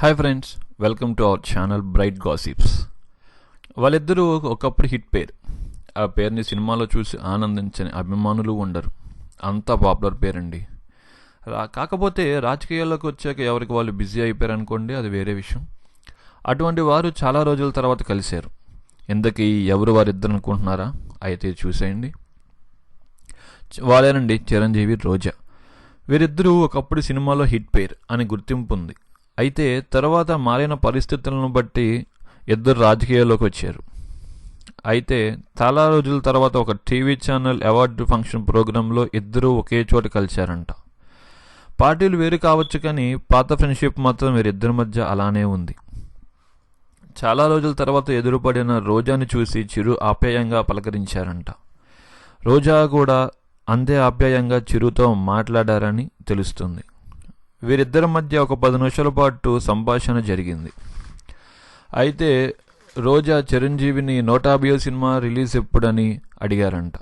Hi friends, welcome to our channel bright gossips. వాళ్ళిద్దరూ ఒకప్పుడు hit పేరు. ఆ పేరుని సినిమాలో చూసి ఆనందించని అభిమానులు ఉండరు. అంత పాపులర్ పేరండి. కాకపోతే రాజకీయాల్లోకి వచ్చాక ఎవరికి వాళ్ళు బిజీ అయిపోయారు అనుకోండి, అది వేరే విషయం. అటువంటి వారు చాలా రోజుల తర్వాత కలిశారు. ఇంతకీ ఎవరు వారిద్దరు అనుకుంటున్నారా? అయితే చూసేయండి. వాళ్ళేనండి చిరంజీవి, రోజా. వీరిద్దరూ ఒకప్పుడు సినిమాలో హిట్ పేర్ అని గుర్తింపు ఉంది. అయితే తర్వాత మారిన పరిస్థితులను బట్టి ఇద్దరు రాజకీయాల్లోకి వచ్చారు. అయితే చాలా రోజుల తర్వాత ఒక టీవీ ఛానల్ అవార్డు ఫంక్షన్ ప్రోగ్రాంలో ఇద్దరూ ఒకే చోట కలిశారంట. పార్టీలు వేరు కావచ్చు, కానీ పాత ఫ్రెండ్షిప్ మాత్రం వీరిద్దరి మధ్య అలానే ఉంది. చాలా రోజుల తర్వాత ఎదురుపడిన రోజాని చూసి చిరు ఆప్యాయంగా పలకరించారంట. రోజా కూడా అంతే ఆప్యాయంగా చిరుతో మాట్లాడారని తెలుస్తుంది. వీరిద్దరి మధ్య ఒక 10 నిమిషాల పాటు సంభాషణ జరిగింది. అయితే రోజా చిరంజీవిని 150 సినిమా రిలీజ్ ఎప్పుడని అడిగారంట.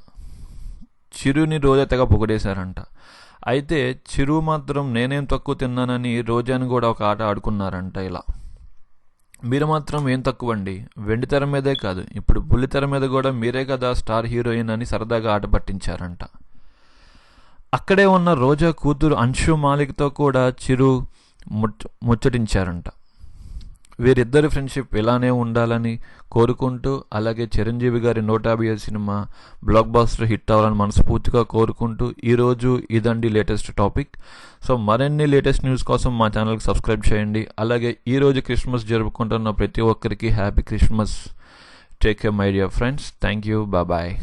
చిరుని రోజా తెగ పొగిడేశారంట. అయితే చిరు మాత్రం నేనేం తక్కువ తిన్నానని రోజాని కూడా ఒక ఆట ఆడుకున్నారంట. ఇలా మీరు మాత్రం ఏం తక్కువ అండి, వెండి తెర మీదే కాదు ఇప్పుడు బుల్లి తెర మీద కూడా మీరే కదా స్టార్ హీరోయిన్ అని సరదాగా ఆట పట్టించారంట. అక్కడే ఉన్న రోజా కూతురు అంశు మాలిక్తో కూడా చిరు ముచ్చటించారంట. వీరిద్దరి ఫ్రెండ్షిప్ ఇలానే ఉండాలని కోరుకుంటూ, అలాగే చిరంజీవి గారి 150 సినిమా బ్లాక్ బాస్టర్ హిట్ అవ్వాలని మనస్ఫూర్తిగా కోరుకుంటూ ఈరోజు ఇదండి లేటెస్ట్ టాపిక్. సో మరిన్ని లేటెస్ట్ న్యూస్ కోసం మా ఛానల్కి సబ్స్క్రైబ్ చేయండి. అలాగే ఈరోజు క్రిస్మస్ జరుపుకుంటున్న ప్రతి ఒక్కరికి happy Christmas. Take care my dear friends. Thank you. Bye.